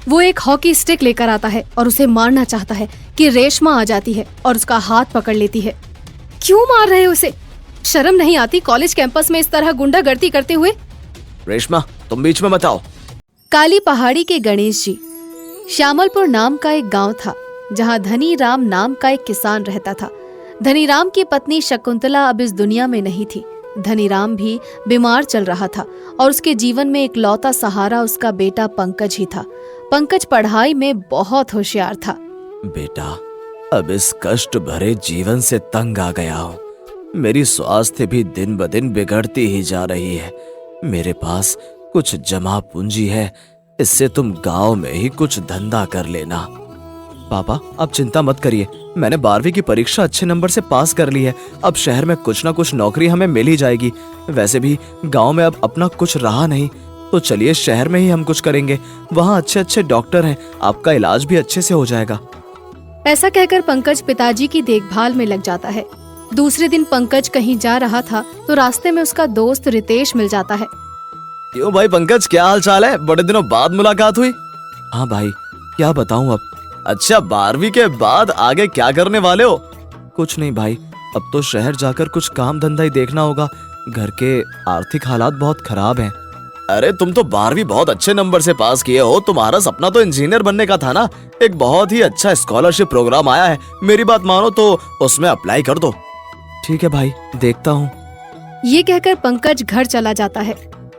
वो एक hockey stick लेकर आता है और उसे मारना चाहता है कि रेशमा आ जाती है और उसका हाथ पकड़ लेती है। क्यों मार रहे हो उसे? शर्म नहीं आती कॉलेज कैंपस में इस तरह गुंडागर्दी करते हुए? रेशमा तुम बीच में मत आओ। काली पहाड़ी के गणेश जी। श्यामलपुर नाम का एक गांव था जहां धनी राम नाम का एक किसान रहता था। धनी राम की पत्नी शकुंतला अब इस दुनिया में नहीं थी। धनी राम भी बीमार चल रहा था और उसके जीवन में इकलौता सहारा उसका बेटा पंकज ही था। पंकज पढ़ाई में बहुत होशियार था। बेटा, अब इस कष्ट भरे जीवन से तंग आ गया हूँ। मेरी स्वास्थ्य भी दिन ब दिन बिगड़ती ही जा रही है। मेरे पास कुछ जमा पूंजी है, इससे तुम गांव में ही कुछ धंधा कर लेना। पापा आप चिंता मत करिए, मैंने 12वीं की परीक्षा अच्छे नंबर से पास कर ली है। अब शहर में कुछ ना कुछ नौकरी हमें मिल ही जाएगी। वैसे भी गांव में अब अपना कुछ रहा नहीं, तो चलिए शहर में ही हम कुछ करेंगे। वहाँ अच्छे अच्छे डॉक्टर हैं, आपका इलाज भी अच्छे से हो जाएगा। ऐसा कहकर पंकज पिताजी की देखभाल में लग जाता है। दूसरे दिन पंकज कहीं जा रहा था तो रास्ते में उसका दोस्त रितेश मिल जाता है। क्यों भाई पंकज, क्या हाल चाल है? बड़े दिनों बाद मुलाकात हुई। हाँ भाई, क्या बताऊं अब। अच्छा, 12वीं के बाद आगे क्या करने वाले हो? कुछ नहीं भाई, अब तो शहर जाकर कुछ काम धंधा ही देखना होगा। घर के आर्थिक हालात बहुत खराब हैं। अरे तुम तो 12वीं बहुत अच्छे नंबर से पास किए हो, तुम्हारा सपना तो इंजीनियर बनने का था ना। एक बहुत ही अच्छा स्कॉलरशिप प्रोग्राम आया है, मेरी बात मानो तो उसमें अप्लाई कर दो। ठीक है भाई, देखता हूँ। ये कहकर पंकज घर चला जाता है।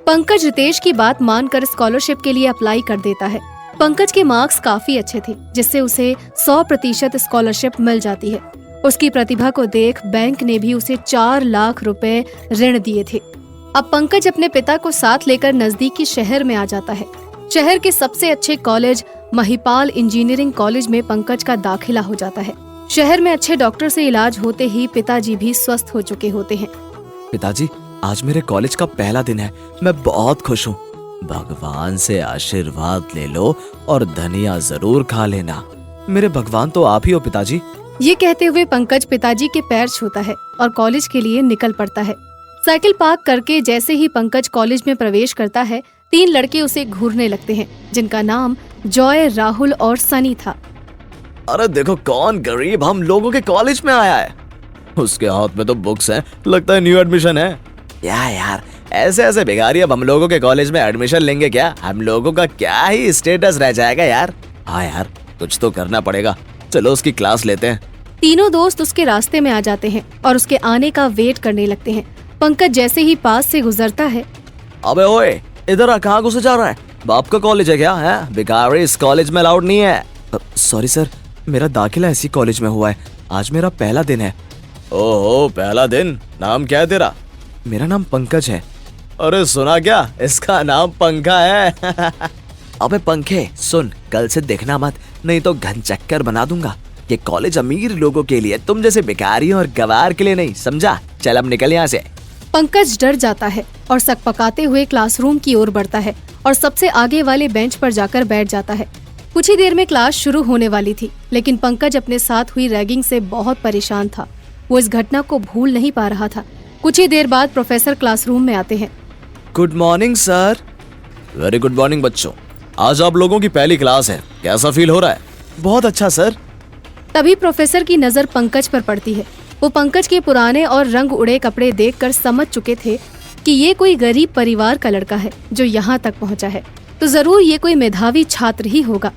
पंकज रितेश की बात मानकर स्कॉलरशिप के लिए अप्लाई कर देता है। पंकज के मार्क्स काफी अच्छे थे, जिससे उसे 100% स्कॉलरशिप मिल जाती है। उसकी प्रतिभा को देख बैंक ने भी उसे 4 लाख रुपए ऋण दिए थे। अब पंकज अपने पिता को साथ लेकर नजदीकी शहर में आ जाता है। शहर के सबसे अच्छे कॉलेज महिपाल इंजीनियरिंग कॉलेज में पंकज का दाखिला हो जाता है। शहर में अच्छे डॉक्टर से इलाज होते ही पिताजी भी स्वस्थ हो चुके होते हैं। पिताजी, आज मेरे कॉलेज का पहला दिन है, मैं बहुत खुश हूँ। भगवान से आशीर्वाद ले लो और धनिया जरूर खा लेना। मेरे भगवान तो आप ही हो पिताजी। ये कहते हुए पंकज पिताजी के पैर छूता है और कॉलेज के लिए निकल पड़ता है। साइकिल पार्क करके जैसे ही पंकज कॉलेज में प्रवेश करता है, 3 लड़के उसे घूरने लगते हैं, जिनका नाम जॉय, राहुल और सनी था। अरे देखो कौन गरीब हम लोगों के कॉलेज में आया है। उसके हाथ में तो बुक्स हैं, लगता है न्यू एडमिशन है। यार ऐसे ऐसे भिखारी अब हम लोगों के कॉलेज में एडमिशन लेंगे क्या? हम लोगों का क्या ही स्टेटस रह जाएगा यार। हाँ यार, कुछ तो करना पड़ेगा। चलो उसकी क्लास लेते हैं। तीनों दोस्त उसके रास्ते में आ जाते हैं और उसके आने का वेट करने लगते हैं। पंकज जैसे ही पास से गुजरता है, अबे ओए, इधर आ, कहाँ घुसे जा रहा है? बाप का कॉलेज है क्या? है भिखारी इस कॉलेज में अलाउड नहीं है। सॉरी सर, मेरा दाखिला इसी कॉलेज में हुआ है, आज मेरा पहला दिन है। ओहो, पहला दिन? नाम क्या है तेरा? मेरा नाम पंकज है। अरे सुना क्या, इसका नाम पंखा है। अबे पंखे सुन, कल से देखना मत, नहीं तो घन चक्कर बना दूंगा। ये कॉलेज अमीर लोगों के लिए, तुम जैसे भिखारियों और गवार के लिए नहीं, समझा? चल अब निकल यहाँ से। पंकज डर जाता है और सकपकाते हुए क्लासरूम की ओर बढ़ता है और सबसे आगे वाले बेंच पर जाकर बैठ जाता है। कुछ ही देर में क्लास शुरू होने वाली थी, लेकिन पंकज अपने साथ हुई रैगिंग से बहुत परेशान था। वो इस घटना को भूल नहीं पा रहा था। कुछ ही देर बाद प्रोफेसर क्लासरूम में आते हैं। Good morning sir. Very good morning बच्चों, आज आप लोगों की पहली क्लास है, कैसा फील हो रहा है? बहुत अच्छा सर। तभी प्रोफेसर की नजर पंकज पर पड़ती है। वो पंकज के पुराने और रंग उड़े कपड़े देखकर समझ चुके थे कि ये कोई गरीब परिवार का लड़का है जो यहाँ तक पहुँचा है, तो जरूर ये कोई मेधावी छात्र ही होगा।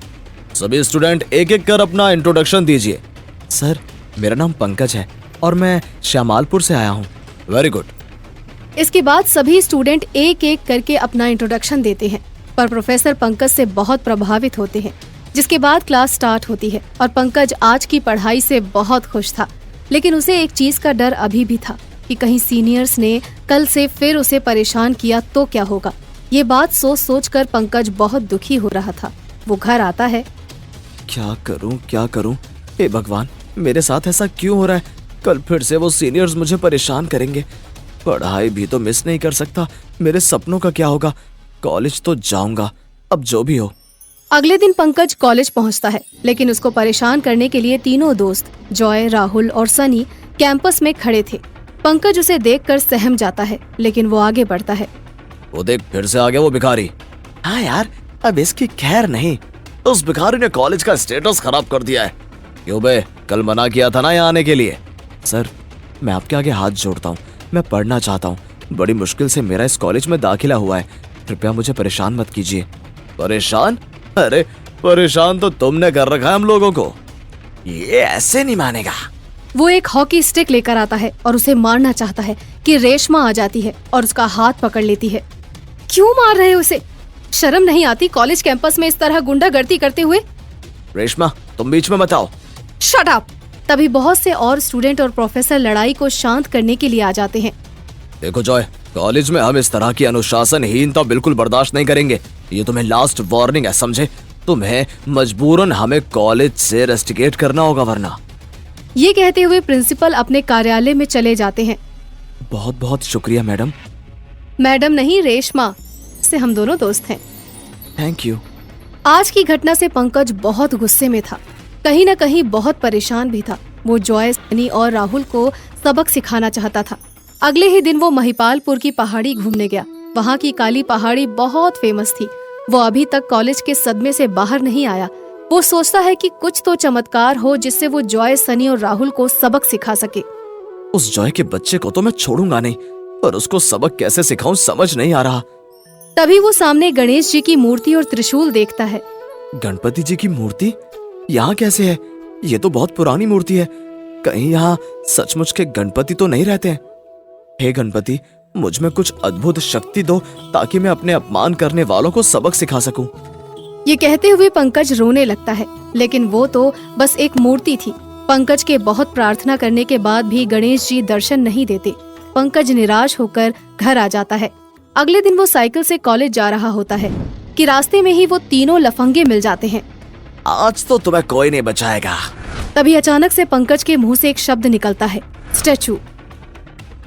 सभी स्टूडेंट एक एक कर अपना इंट्रोडक्शन दीजिए। सर, मेरा नाम पंकज है और मैं श्यामलपुर से आया हूँ। Very good. इसके बाद सभी स्टूडेंट एक एक करके अपना इंट्रोडक्शन देते हैं, पर प्रोफेसर पंकज से बहुत प्रभावित होते हैं। जिसके बाद क्लास स्टार्ट होती है और पंकज आज की पढ़ाई से बहुत खुश था, लेकिन उसे एक चीज का डर अभी भी था कि कहीं सीनियर्स ने कल से फिर उसे परेशान किया तो क्या होगा। ये बात सोच सोच कर पंकज बहुत दुखी हो रहा था। वो घर आता है। क्या करूं? हे भगवान, मेरे साथ ऐसा क्यों हो रहा है? कल फिर से वो सीनियर्स मुझे परेशान करेंगे। पढ़ाई भी तो मिस नहीं कर सकता, मेरे सपनों का क्या होगा? कॉलेज तो जाऊंगा, अब जो भी हो। अगले दिन पंकज कॉलेज पहुंचता है, लेकिन उसको परेशान करने के लिए तीनों दोस्त जॉय, राहुल और सनी कैंपस में खड़े थे। पंकज उसे देखकर सहम जाता है, लेकिन वो आगे बढ़ता है। वो देख, फिर से आ गया वो भिखारी। हाँ यार, अब इसकी खैर नहीं। उस भिखारी ने कॉलेज का स्टेटस खराब कर दिया है। क्यों बे, कल मना किया था ना यहाँ आने के लिए। सर, मैं आपके आगे हाथ जोड़ता हूँ, मैं पढ़ना चाहता हूँ। बड़ी मुश्किल से मेरा इस कॉलेज में दाखिला हुआ है, कृपया मुझे परेशान मत कीजिए। परेशान? अरे परेशान तो तुमने कर रखा है हम लोगों को, ये ऐसे नहीं मानेगा। वो एक हॉकी स्टिक लेकर आता है और उसे मारना चाहता है कि रेशमा आ जाती है और उसका हाथ पकड़ लेती है। क्यों मार रहे हो उसे? शर्म नहीं आती कॉलेज कैंपस में इस तरह गुंडागर्दी करते हुए? रेशमा, तुम बीच में मत आओ। Shut up. तभी बहुत से और स्टूडेंट और प्रोफेसर लड़ाई को शांत करने के लिए आ जाते हैं। देखो जॉय, कॉलेज में हम इस तरह की अनुशासनहीनता बिल्कुल बर्दाश्त नहीं करेंगे। ये तुम्हें लास्ट वार्निंग है, समझे? तुम्हें मजबूरन हमें कॉलेज से रेस्टिकेट करना होगा, वरना। ये कहते हुए प्रिंसिपल अपने कार्यालय में चले जाते हैं। बहुत बहुत शुक्रिया मैडम। मैडम नहीं, रेशमा से हम दोनों दोस्त हैं। Thank you. आज की घटना से पंकज बहुत गुस्से में था, कहीं न कहीं बहुत परेशान भी था। वो जॉय, सनी और राहुल को सबक सिखाना चाहता था। अगले ही दिन वो महिपालपुर की पहाड़ी घूमने गया। वहाँ की काली पहाड़ी बहुत फेमस थी। वो अभी तक कॉलेज के सदमे से बाहर नहीं आया। वो सोचता है कि कुछ तो चमत्कार हो जिससे वो जॉय, सनी और राहुल को सबक सिखा सके। उस जॉय के बच्चे को तो मैं छोड़ूंगा नहीं, पर उसको सबक कैसे सिखाऊं समझ नहीं आ रहा। तभी वो सामने गणेश जी की मूर्ति और त्रिशूल देखता है। गणपति जी की मूर्ति यहाँ कैसे है? ये तो बहुत पुरानी मूर्ति है। कहीं यहाँ सचमुच के गणपति तो नहीं रहते हैं? हे गणपति, मुझ में कुछ अद्भुत शक्ति दो ताकि मैं अपने अपमान करने वालों को सबक सिखा सकूं। ये कहते हुए पंकज रोने लगता है, लेकिन वो तो बस एक मूर्ति थी। पंकज के बहुत प्रार्थना करने के बाद भी गणेश जी दर्शन नहीं देते। पंकज निराश होकर घर आ जाता है। अगले दिन वो साइकिल से कॉलेज जा रहा होता है कि रास्ते में ही वो तीनों लफंगे मिल जाते हैं। आज तो तुम्हें कोई नहीं बचाएगा। तभी अचानक से पंकज के मुंह से एक शब्द निकलता है, स्टैचू।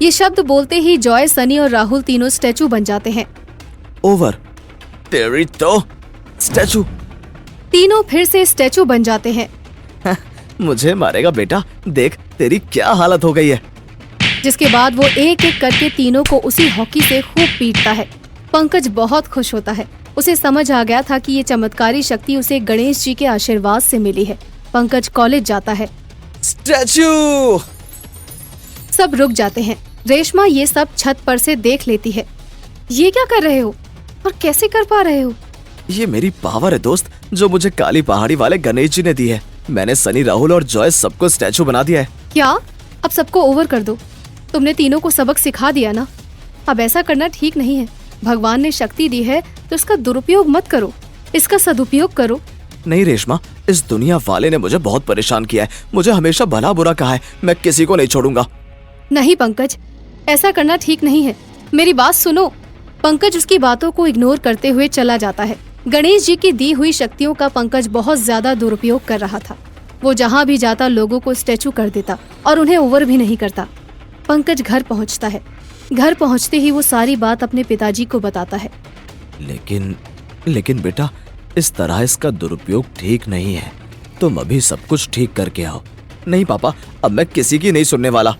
ये शब्द बोलते ही जॉय, सनी और राहुल तीनों स्टैचू बन जाते हैं। ओवर। तेरी तो स्टैचू। तीनों फिर से स्टैचू बन जाते हैं। मुझे मारेगा बेटा, देख तेरी क्या हालत हो गई है। जिसके बाद वो एक एक करके तीनों को उसी हॉकी से खूब पीटता है। पंकज बहुत खुश होता है। उसे समझ आ गया था कि ये चमत्कारी शक्ति उसे गणेश जी के आशीर्वाद से मिली है। पंकज कॉलेज जाता है। स्टैचू! सब रुक जाते हैं। रेशमा ये सब छत पर से देख लेती है। ये क्या कर रहे हो और कैसे कर पा रहे हो? ये मेरी पावर है दोस्त, जो मुझे काली पहाड़ी वाले गणेश जी ने दी है। मैंने सनी, राहुल और जॉय सबको स्टैचू बना दिया है। क्या? अब सबको ओवर कर दो। तुमने तीनों को सबक सिखा दिया ना, अब ऐसा करना ठीक नहीं है। भगवान ने शक्ति दी है तो इसका दुरुपयोग मत करो, इसका सदुपयोग करो। नहीं रेशमा, इस दुनिया वाले ने मुझे बहुत परेशान किया है। मुझे हमेशा भला बुरा कहा है। मैं किसी को नहीं छोड़ूंगा। नहीं पंकज, ऐसा करना ठीक नहीं है। मेरी बात सुनो। पंकज उसकी बातों को इग्नोर करते हुए चला जाता है। गणेश जी की दी हुई शक्तियों का पंकज बहुत ज्यादा दुरुपयोग कर रहा था। वो जहाँ भी जाता लोगों को स्टैचू कर देता और उन्हें ओवर भी नहीं करता। पंकज घर पहुँचता है। घर पहुँचते ही वो सारी बात अपने पिताजी को बताता है। लेकिन बेटा, इस तरह इसका दुरुपयोग ठीक नहीं है। तुम अभी सब कुछ ठीक करके आओ। नहीं पापा, अब मैं किसी की नहीं सुनने वाला।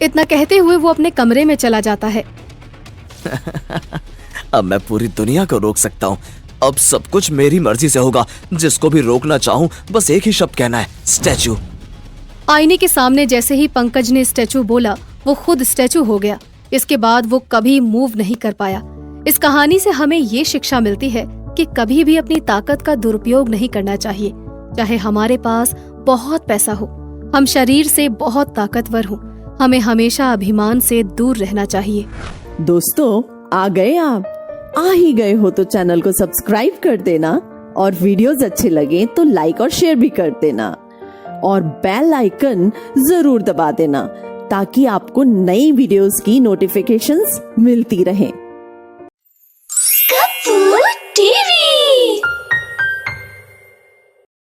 इतना कहते हुए वो अपने कमरे में चला जाता है। अब मैं पूरी दुनिया को रोक सकता हूँ। अब सब कुछ मेरी मर्जी से होगा। जिसको भी रोकना चाहूँ बस एक ही शब्द कहना है, स्टैचू। आईने के सामने जैसे ही पंकज ने स्टैचू बोला, वो खुद स्टैचू हो गया। इसके बाद वो कभी मूव नहीं कर पाया। इस कहानी से हमें ये शिक्षा मिलती है कि कभी भी अपनी ताकत का दुरुपयोग नहीं करना चाहिए। चाहे हमारे पास बहुत पैसा हो, हम शरीर से बहुत ताकतवर हो, हमें हमेशा अभिमान से दूर रहना चाहिए। दोस्तों, आ गए आप? आ ही गए हो तो चैनल को सब्सक्राइब कर देना और वीडियोस अच्छे लगे तो लाइक और शेयर भी कर देना और बेल आइकन जरूर दबा देना ताकि आपको नई वीडियोस की नोटिफिकेशंस मिलती रहें।